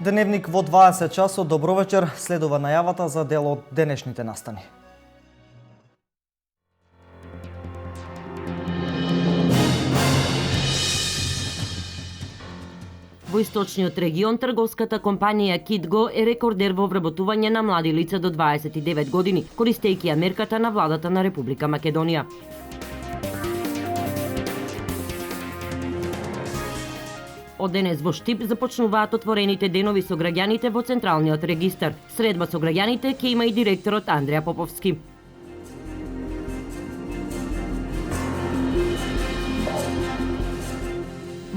Дневник во 20 часот, добро вечер, следува најавата за дел од денешните настани. Во источниот регион, трговската компанија Kitgo е рекордер во вработување на млади лица до 29 години, користејќи ја мерката на владата на Република Македонија. Од денес во Штип започнуваат отворените денови со граѓаните во Централниот регистар. Средба со граѓаните ќе има и директорот Андреја Поповски.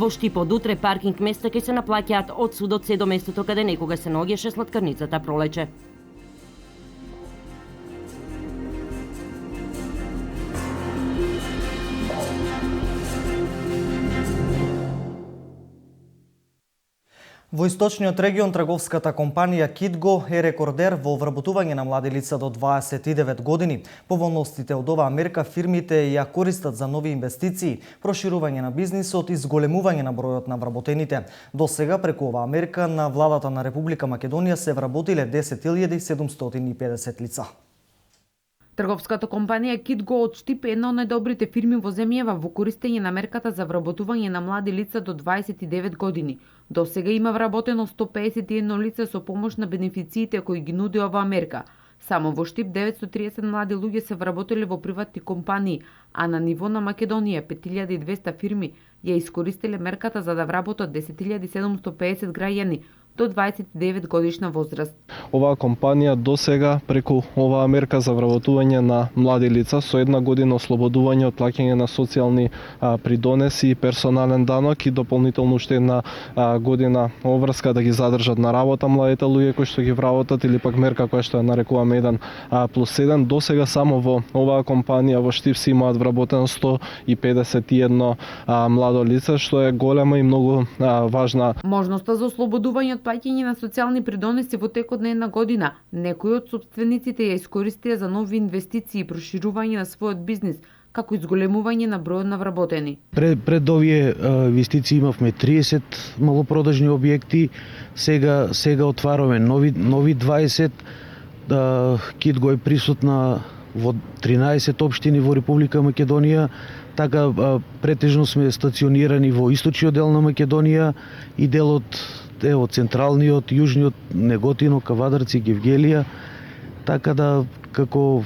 Во Штип од утре паркинг места ќе се наплаќаат од судот се до местото каде некога се наоѓаше сладкарницата Пролече. Во источниот регион, трговската компанија Kitgo е рекордер во вработување на млади лица до 29 години. Поволностите од оваа мерка фирмите ја користат за нови инвестиции, проширување на бизнисот и зголемување на бројот на вработените. До сега преку оваа мерка на владата на Република Македонија се вработиле 10.750 лица. Трговската компанија Kitgo од Штип е една од најдобрите фирми во земјава во користење на мерката за вработување на млади лица до 29 години. До сега има вработено 151 лица со помош на бенефициите кои ги нуди оваа мерка. Само во Штип 930 млади луѓе се вработиле во приватни компании, а на ниво на Македонија 5200 фирми ја искористиле мерката за да вработат 10.750 граѓани до 29 годишна возраст. Оваа компанија досега преку оваа мерка за вработување на млади лица со една година ослободување од плаќање на социјални придонеси и персонален данок и дополнително уште една година обврска да ги задржат на работа младите луѓе кои што ги вработат или пак мерка која што ја нарекуваме 1+1. Досега само во оваа компанија во Штип се имаат вработено 151 младо лице, што е голема и многу важна. Можноста за ослободување од плаќање на социјални придонеси во текот на една година, некои од сопствениците ја искористија за нови инвестиции и проширување на својот бизнис, како и зголемување на бројот на вработени. Пред овие инвестиции имавме 30 малопродажни објекти, сега отвараме нови 20. Kitgo е присутна во 13 општини во Република Македонија, така претежно сме стационирани во источниот дел на Македонија и делот централниот, јужниот, Неготино, Кавадарци, Гевгелија, така да како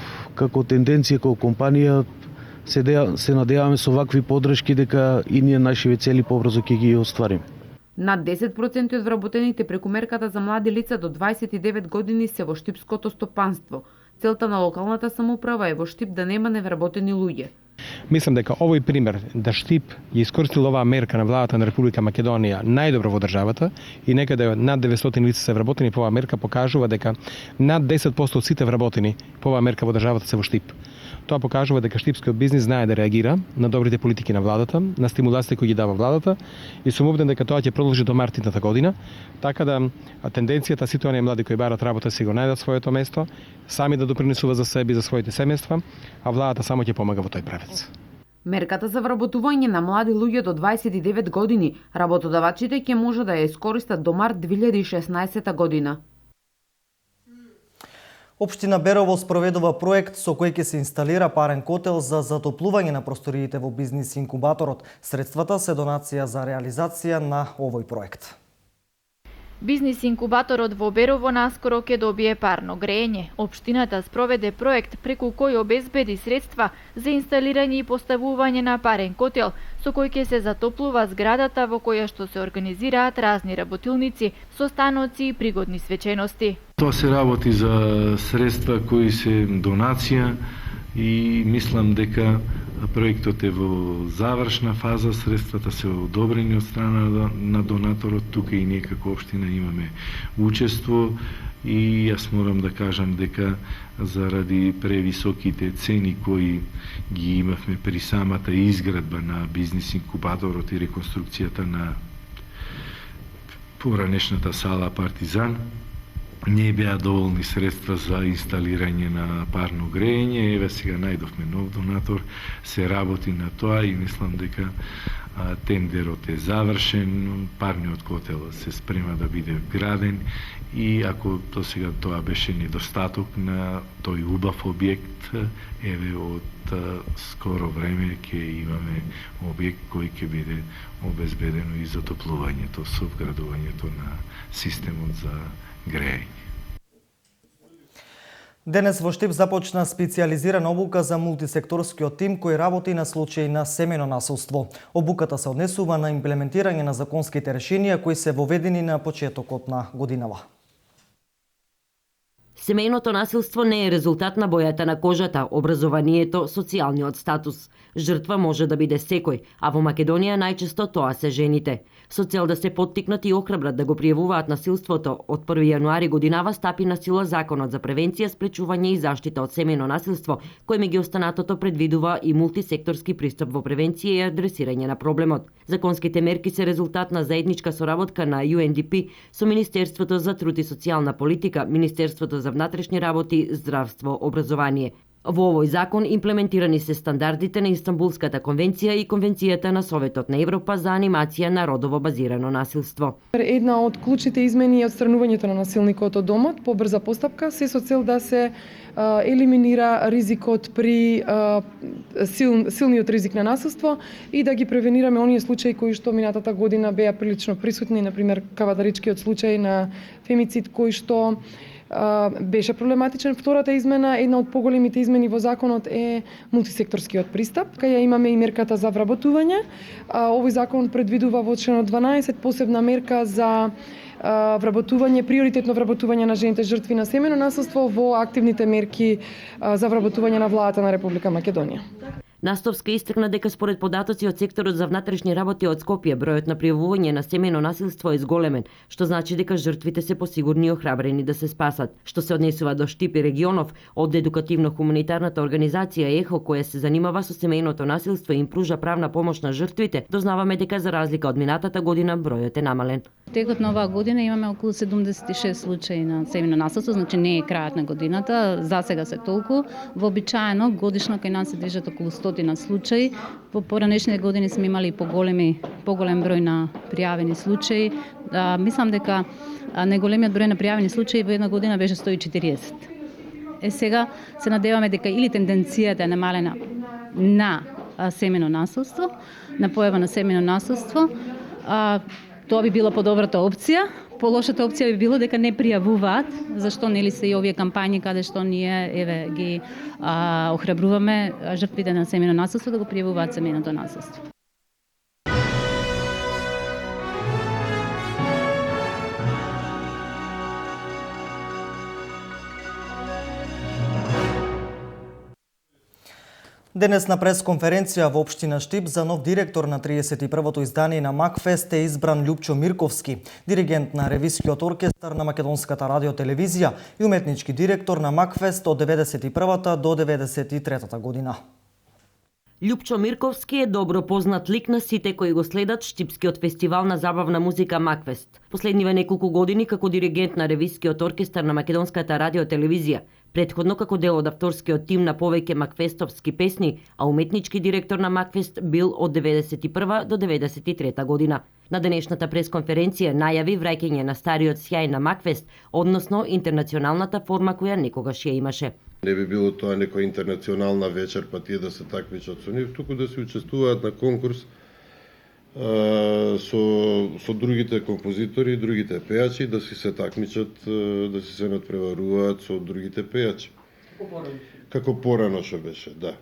тенденција, како компанија се надеваме со вакви подршки дека и ние нашиве цели побрзо ќе ги оствариме. Над 10% од вработените преку мерката за млади лица до 29 години се во штипското стопанство. Целта на локалната самоуправа е во Штип да нема невработени луѓе. Мислам дека овој пример да Штип ја искористил оваа мерка на владата на Република Македонија најдобро во државата и некаде над 900 лица се вработени по оваа мерка покажува дека над 10% од сите вработени по оваа мерка во државата се во Штип. Тоа покажува дека штипскиот бизнис знае да реагира на добрите политики на владата, на стимулациите кои ги дава владата и сум убеден дека тоа ќе продолжи до март идната година, така да тенденцијата сите оние млади кои барат работа си го најдат своето место, сами да допринесува за себе и за своите семејства, а владата само ќе помага во тој правец. Мерката за вработување на млади луѓе до 29 години, работодавачите ќе може да ја искористат до март 2016 година. Општина Берово спроведува проект со кој ќе се инсталира парен котел за затоплување на просториите во бизнис инкубаторот. Средствата се донација за реализација на овој проект. Бизнис инкубаторот во Берово наскоро ќе добие парно грејење. Општината спроведе проект преку кој обезбеди средства за инсталирање и поставување на парен котел, со кој ќе се затоплува зградата во која што се организираат разни работилници со станоци и пригодни свечености. Тоа се работи за средства кои се донација и мислам дека проектот е во завршна фаза, средствата се одобрени од страна на донаторот, тука и ние како општина имаме учество и јас морам да кажам дека заради превисоките цени кои ги имавме при самата изградба на бизнис инкубаторот и реконструкцијата на поранешната сала Партизан, не беа доволни средства за инсталирање на парно грење. Еве сега најдовме нов донатор, се работи на тоа и мислам дека тендерот е завршен, парниот котел се спрема да биде вграден и ако до сега тоа беше недостаток на тој убав објект, еве од скоро време ќе имаме објект кој ќе биде обезбедено и затоплувањето со вградувањето на системот за грејење. Денес во Штип започна специјализирана обука за мултисекторскиот тим кој работи на случаи на семено насилство. Обуката се однесува на имплементирање на законските решенија кои се воведени на почетокот на годинава. Семејното насилство не е резултат на бојата на кожата, образованието, социјалниот статус. Жртва може да биде секој, а во Македонија најчесто тоа се жените. Со цел да се поттикнат и охрабрат да го пријавуваат насилството, од 1 јануари годинава стапи на сила Законот за превенција, спречување и заштита од семејно насилство, кој меѓу останатото предвидува и мултисекторски пристап во превенција и адресирање на проблемот. Законските мерки се резултат на заедничка соработка на UNDP со Министерството за труд и социјална политика, Министерството за внатрешни работи, здравство, образование. Во овој закон имплементирани се стандардите на Истанбулската конвенција и Конвенцијата на Советот на Европа за анимација на родово базирано насилство. Една од клучните измени е отстранувањето на насилникот од домот по брза постапка, се со цел да се елиминира ризикот при силниот ризик на насилство и да ги превенираме оние случаи кои што минатата година беа прилично присутни, например кавадаричкиот случај на фемицид кој што беше проблематичен. Втората измена, една од поголемите измени во законот е мултисекторскиот пристап, кај ја имаме и мерката за вработување. Овој закон предвидува во членот 12 посебна мерка за вработување, приоритетно вработување на жените жртви на семено насилство во активните мерки за вработување на владата на Република Македонија. Настовска истакна дека според податоци од секторот за внатрешни работи од Скопје, бројот на пријавување на семено насилство е зголемен, што значи дека жртвите се посигурни и охрабрени да се спасат. Што се однесува до Штип и регионов, од едукативно-хуманитарната организација ЕХО, која се занимава со семејното насилство и им пружа правна помош на жртвите, дознаваме дека за разлика од минатата година бројот е намален. Текот на оваа година имаме околу 76 случаи на семено насилство, значи не е крајот на годината, за сега се толку. Вообичаено годишно кај нас се движат околу 100 случаи. Во поранешните години сме имали поголем број на пријавени случаи. Мислам дека најголемиот број на пријавени случаи во една година беше 140. Сега се надеваме дека или тенденцијата е намалена на семено насилство, на појава на семено насилство, тоа би била подобрата опција. Полошата опција би било дека не пријавуваат, зашто нели се и овие кампањи каде што ние ги охрабруваме жртвите на семено насилство да го пријавуваат семеното насилство. Денес на пресконференција во општина Штип за нов директор на 31-то издание на Макфест е избран Љупчо Мирковски, диригент на Ревискиот оркестар на Македонската радиотелевизија и уметнички директор на Макфест од 91-та до 93-та година. Љупчо Мирковски е добро познат лик на сите кои го следат Штипскиот фестивал на забавна музика Макфест. Последниве неколку години како диригент на Ревискиот оркестар на Македонската радиотелевизија, предходно како дел од авторскиот тим на повеќе макфестовски песни, а уметнички директор на Макфест бил од 91 до 93 година. На денешната пресконференција најави враќање на стариот сјај на Макфест, односно интернационалната форма која некогаш ја имаше. Не би било тоа некоја интернационална вечер па тие да се такмичат со нив, туку да се учествуваат на конкурс со другите композитори и другите пејачи, да си се такмичат, да си се надпреваруваат со другите пејачи. Како порано што беше, да.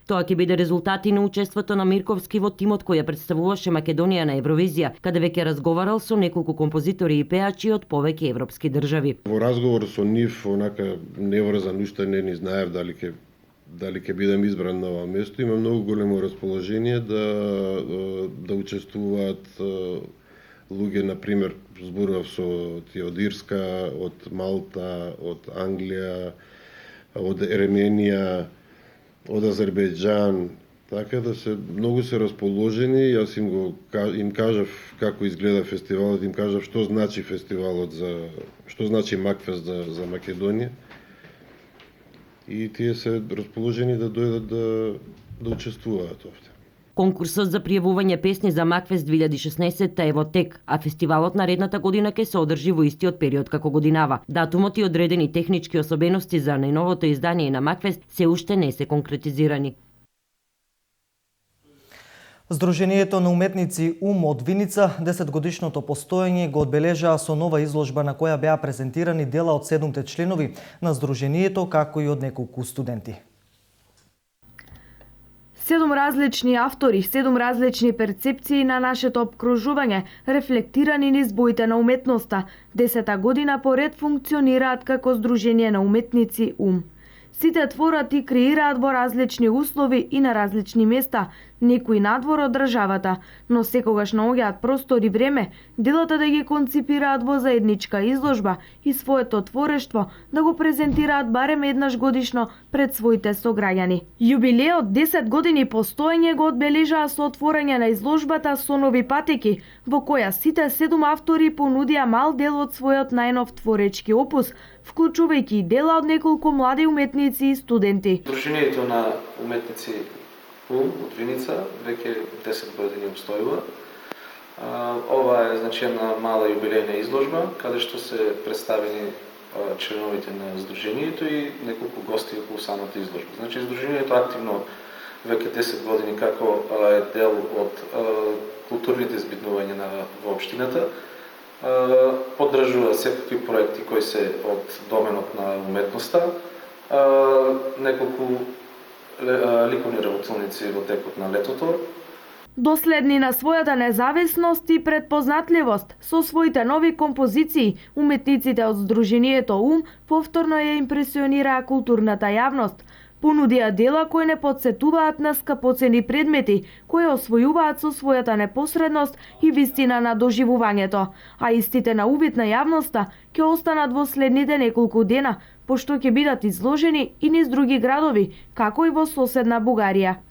Тоа ќе биде резултати на учеството на Мирковски во тимот која представуваше Македонија на Евровизија, каде веќе разговарал со неколку композитори и пејачи од повеќе европски држави. Во разговор со нив, онака неврзан, уште не ни знаев дали ќе бидам избран на ова место, има многу големо расположение да учествуваат луѓе, например, зборував со тие од Ирска, од Малта, од Англија, од Ерменија, од Азербејџан, Така да многу се расположени, јас им кажав како изгледа фестивалот, им кажав што значи фестивалот што значи Макфест за Македонија. И тие се расположени да дојдат да учествуваат овде. Конкурсот за пријавување песни за Макфест 2016 е во тек, а фестивалот наредната година ќе се одржи во истиот период како годинава. Датумот и одредени технички особености за најновото издание на Макфест се уште не се конкретизирани. Сдруженијето на уметници УМ од Виница 10-годишното постоење го одбележаа со нова изложба на која беа презентирани дела од 7 членови на Сдруженијето, како и од неколку студенти. 7 различни автори, 7 различни перцепции на нашето обкружување, рефлектирани низ боите на уметноста, 10-та година поред функционираат како Сдружение на уметници УМ. Сите творат и креираат во различни услови и на различни места, некои надвор од државата, но секогаш наоѓаат простор и време делата да ги конципираат во заедничка изложба и своето творештво да го презентираат барем еднаш годишно пред своите сограѓани. Јубилеот 10 години постоење го одбележаа со отворање на изложбата со нови патеки, во која сите 7 автори понудија мал дел од својот најнов творечки опус, вклучувајќи дела од неколку млади уметници и студенти. Сдруженијето на уметници УМ од Виница веќе 10 години обстојува. Ова е една мала јубилејна изложба, каде што се представени членовите на Сдруженијето и неколку гости околу самата изложба. Сдруженијето активно веќе 10 години како е дел од културните збиднувања во општината, поддржува секакви проекти кои се од доменот на уметноста, неколку ликовни работилници во текот на летото. Доследни на својата независност и предпознатливост со своите нови композиции, уметниците од Сдруженијето УМ повторно ја импресионираа културната јавност. Понудија дела кои не подсетуваат на скапоцени предмети, кои освојуваат со својата непосредност и вистина на доживувањето, а истите на увид на јавноста ќе останат во следните неколку дена, пошто ќе бидат изложени и низ други градови, како и во соседна Бугарија.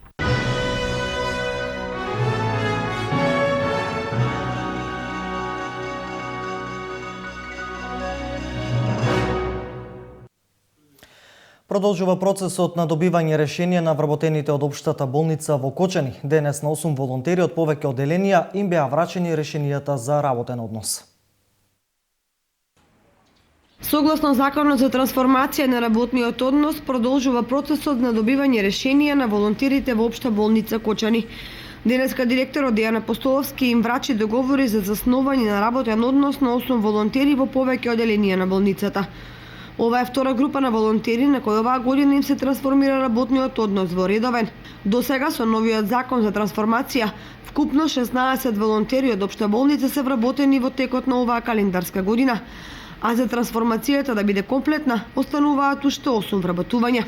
Продолжува процесот на добивање решение на вработените од општата болница во Кочани. Денес на 8 волонтери од повеќе одделенија им беа врачени решенијата за работен однос. Согласно Законот за трансформација на работниот однос, продолжува процесот на добивање решенија на волонтерите во општа болница Кочани. Денеска директорот Дејан Апостоловски им врачи договори за заснување на работен однос на 8 волонтери во повеќе одделенија на болницата. Ова е втора група на волонтери на кои оваа година им се трансформира работниот однос во редовен. До сега со новиот закон за трансформација, вкупно 16 волонтери од општа болница се вработени во текот на оваа календарска година, а за трансформацијата да биде комплетна, остануваат уште 8 вработувања.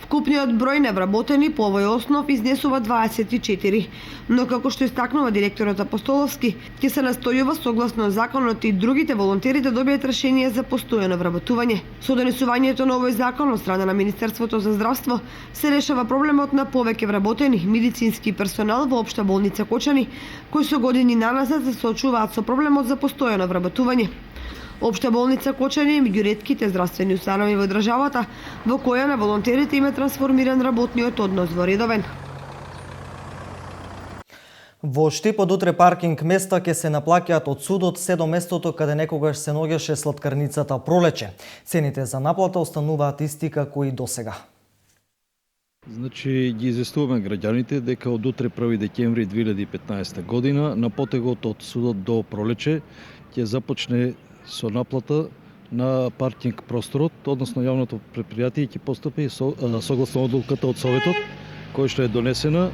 Вкупниот број на вработени по овој основ изнесува 24, но како што истакнува директорот Апостоловски, ќе се настојува согласно законот и другите волонтери да добијат решение за постојано вработување. Со донесувањето на овој закон од страна на Министерството за здравство се решава проблемот на повеќе вработени медицински персонал во општа болница Кочани, кои со години наназад се соочуваат со проблемот за постојано вработување. Општа болница Кочани е меѓу ретките здравствени установи во државата во која на волонтерите им е трансформиран работниот однос во редовен. Во Штип од утре паркинг места ќе се наплаќаат од судот се до местото каде некогаш се наоѓаше сладкарницата Пролече. Цените за наплата остануваат исти како и досега. Значи ги известуваме граѓаните дека од утре 1 декември 2015 година на потегот од судот до Пролече ќе започне со наплата на паркинг просторот, односно јавното предпријатие ќе постапи согласно одлуката од Советот, која што е донесена,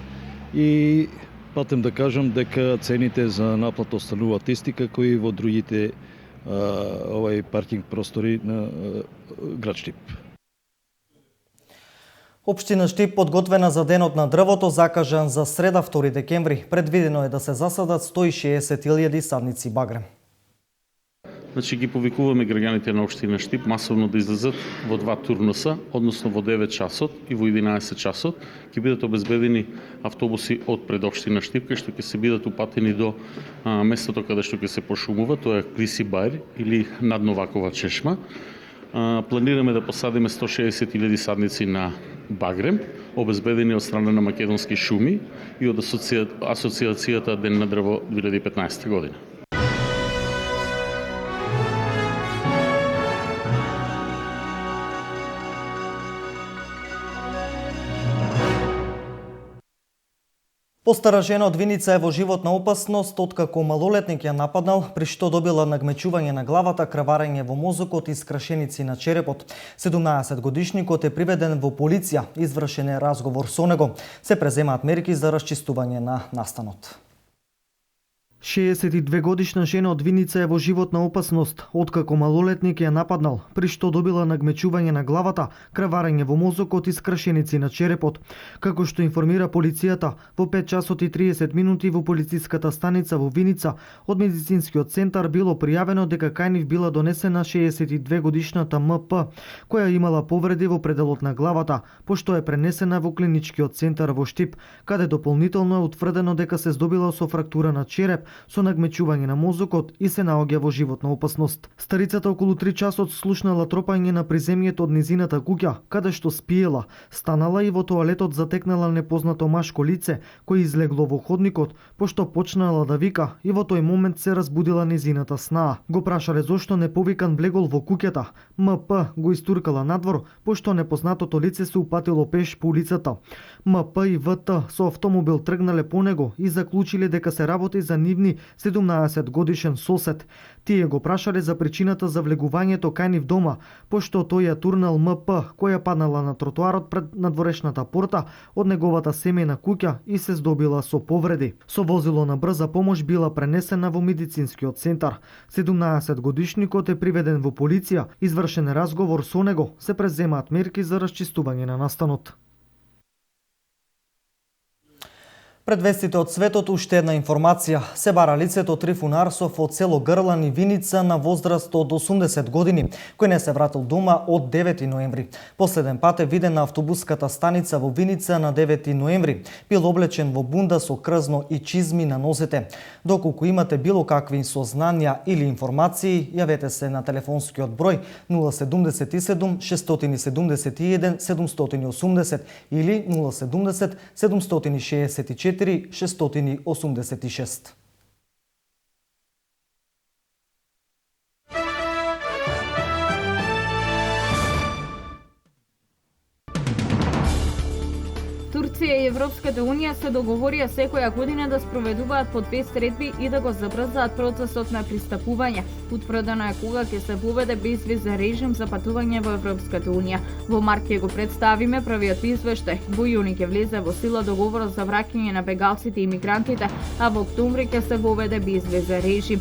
и патем да кажам дека цените за наплата остануваат исти како и во другите паркинг простори на град Штип. Општина Штип подготвена за денот на дрвото закажан за среда 2 декември. Предвидено е да се засадат 160.000 садници багрем. Значи ги повикуваме граѓаните на општина Штип масовно да излезат во 2 турнуса, односно во 9 часот и во 11 часот. Ќе бидат обезбедени автобуси од пред општина Штип, кои што ќе се бидат упатени до местото каде што ќе се пошумува, тоа е Клиси Бајр или над Новакова чешма. Планираме да посадиме 160.000 садници на багрем, обезбедени од страна на Македонски шуми и од Асоциацијата Ден на дрво 2015 година. Постара жена од Виница е во животна опасност откако малолетник ја нападнал, при што добила нагмечување на главата, крварење во мозокот и скрашеници на черепот. 17-годишникот е приведен во полиција, извршен е разговор со него. Се преземаат мерки за расчистување на настанот. 62-годишна жена од Виница е во животна опасност откако малолетник ја нападнал, при што добила нагмечување на главата, крварење во мозокот и скрашеници на черепот. Како што информира полицијата, во 5 часот и 30 минути во полициската станица во Виница од медицинскиот центар било пријавено дека кај нив била донесена 62-годишната МП, која имала повреди во пределот на главата, пошто е пренесена во клиничкиот центар во Штип, каде дополнително е утврдено дека се здобила со фрактура на череп, со нагмечување на мозокот и се наоѓа во животна опасност. Старицата околу 3 часот слушнала тропање на приземјето од низината куќа, каде што спиела, станала и во тоалетот затекнала непознато машко лице, кој излегло во ходникот, пошто почнала да вика и во тој момент се разбудила низината снаа. Го прашале зошто неповикан влегол во куќата. МП го истуркала надвор, пошто непознатото лице се упатило пеш по улицата. МП и ВТ со автомобил тргнале по него и заклучиле дека се работи за нивни 17 годишен сосед. Тие го прашале за причината за влегувањето кај нив дома, пошто тој ја турнал МП, која паднала на тротоарот пред надворешната порта од неговата семејна куќа и се здобила со повреди. Со возило на брза помош била пренесена во медицинскиот центар. 17 годишникот е приведен во полиција, извршен разговор со него, се преземаат мерки за расчистување на настанот. Пред вестите од светот уште една информација. Се бара лицето Трифун Арсов од село Грлан и Виница на возраст од 80 години, кој не се вратил дома од 9 ноември. Последен пат е виден на автобуската станица во Виница на 9 ноември. Бил облечен во бунда со крзно и чизми на нозете. Доколку имате било какви сознанија или информации, јавете се на телефонскиот број 077 671 780 или 070 764 686. Турција и Европската унија се договорија секоја година да спроведуваат по 2 средби и да го забрзаат процесот на пристапување. Утврдено е кога ќе се поведе безвизен режим за патување во Европската унија. Во март ќе го представиме првиот извештај. Во јуни ќе влезе во сила договорот за враќање на бегалците и мигрантите, а во октомври ќе се воведе безвизен режим.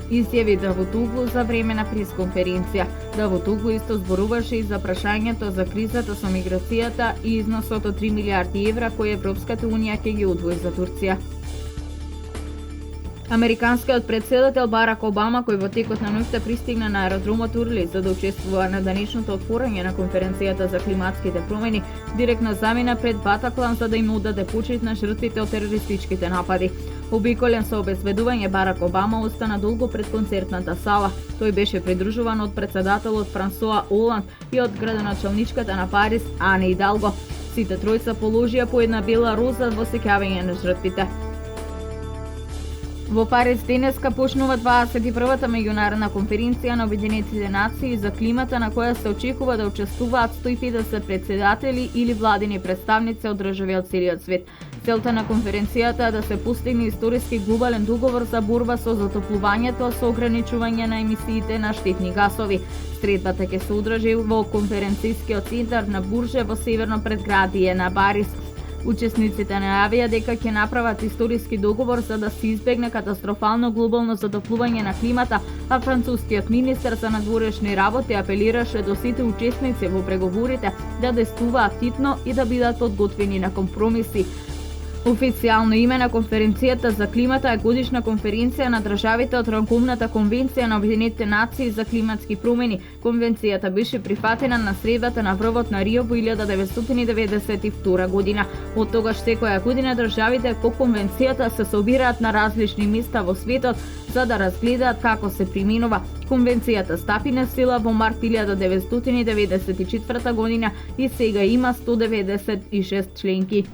Изјави Давутоглу за време на пресконференција. Давутоглу исто зборуваше и за прашањето за кризата со миграцијата и износот од 3 милиарди евра кои Европската унија ќе ги одвои за Турција. Американскиот председател Барак Обама, кој во текот на ноќта пристигна на аеродромот Урли за да учествува на денешното отворање на конференцијата за климатските промени, директно замина пред Батаклан за да им одаде почит на жртвите од терористичките напади. Обиколен со обезбедување, Барак Обама остана долго пред концертната сала. Тој беше придружуван од председателот Франсуа Оланд и од градоначалничката на Париз Ане Идалго. Сите тројца положија по една бела роза во сеќавање на жртвите. Во Париз денеска почнува 21-та меѓународна конференција на Обединетите нации за климата, на која се очекува да учествуваат 150 председатели или владини представници од држави од целиот свет. Целта на конференцијата е да се постигне историски глобален договор за борба со затоплувањето со ограничување на емисиите на штетни гасови. Средбата ќе се одржи во конференцијскиот центар на Бурже во северно предградие на Париз. Учесниците најавија дека ќе направат историски договор за да се избегне катастрофално глобално затоплување на климата, а францускиот министер за надворешни работи апелираше до сите учесници во преговорите да действуваат хитно и да бидат подготвени на компромиси. Официјално име на конференцијата за климата е годишна конференција на државите од рамковната конвенција на Обединетите нации за климатски промени. Конвенцијата беше прифатена на средбата на врвот на Рио во 1992 година. Од тогаш секоја година државите по конвенцијата се собираат на различни места во светот за да разгледаат како се применува. Конвенцијата стапи на сила во март 1994 година и сега има 196 членки.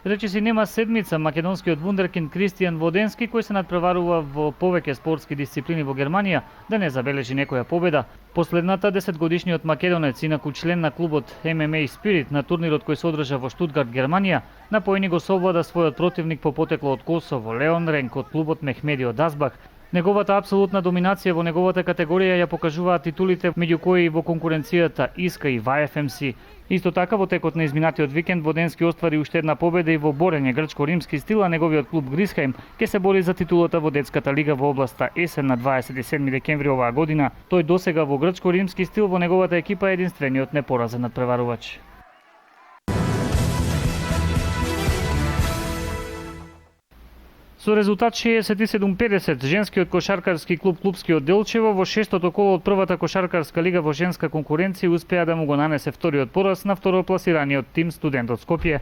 Речиси нема седмица, македонскиот вундеркинд Кристијан Воденски, кој се надпреварува во повеќе спортски дисциплини во Германија, да не забележи некоја победа. Последната 10-годишниот македонец, инаку член на клубот MMA Spirit на турнирот кој се одржа во Штутгарт, Германија, на поени го совлада својот противник по потекло од Косово, Леон Ренк од клубот Мехмедио Дазбах. Неговата апсолутна доминација во неговата категорија ја покажуваат титулите, меѓу кои во конкуренцијата ИСКА и ВАФМС. Исто така во текот на изминатиот викенд Воденски оствари уште една победа и во борење грчко-римски стил, а неговиот клуб Грисхајм ќе се бори за титулата во детската лига во областа Есен на 27 декември оваа година. Тој досега во грчко-римски стил во неговата екипа е единствениот непоразен надпреварувач. Со резултат 67-50, женскиот кошаркарски клуб Клупскиот Делчево во шестото коло од првата кошаркарска лига во женска конкуренција успеа да му го нанесе вториот пораз на второпласираниот тим Студент од Скопје.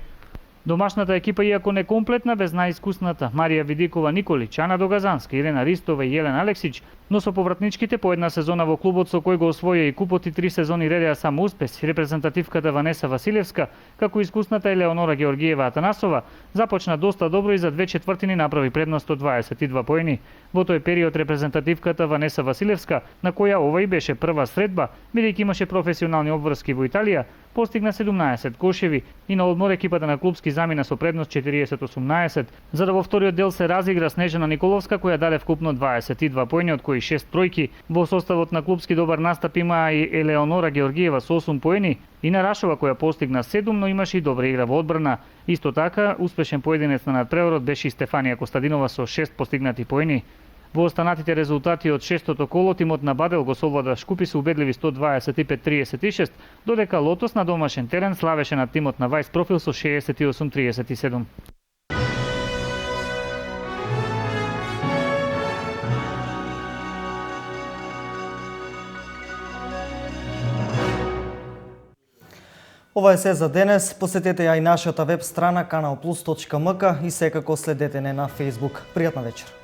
Домашната екипа, иако некомплетна, без најискусната Марија Видикова Николич, Ана Догазанска, Ирена Ристова и Елена Алексич, но со повратничките по една сезона во клубот со кој го освоја и купот и 3 сезони редеа само успеси, репрезентативката Ванеса Василевска, како искусната Елеонора Георгиева Атанасова, започна доста добро и за 2/4 направи предност од 22 поени. Во тој период репрезентативката Ванеса Василевска, на која ова и беше прва средба, бидејќи имаше професионални обврски во Италија, постигна 17 кошеви и на одмор екипата на клубски замина со предност 40-18, за да во вториот дел се разигра Снежана Николовска, која даде вкупно 22 поени, од кои 6 тројки. Во составот на клубски добар настап има и Елеонора Георгиева со 8 поени и Нарашова, која постигна 7, но имаше и добра игра во одбрана. Исто така, успешен поединец на надпреварот беше и Стефанија Костадинова со 6 постигнати поени. Во останатите резултати од шестото коло, тимот на Бадел го совлада Шкупи со убедливи 125-36, додека Лотос на домашен терен славеше над тимот на Вајс Профил со 68-37. Ова е се за денес. Посетете ја и нашата веб страна kanalplus.mk и секако следете не на Facebook. Пријатна вечер.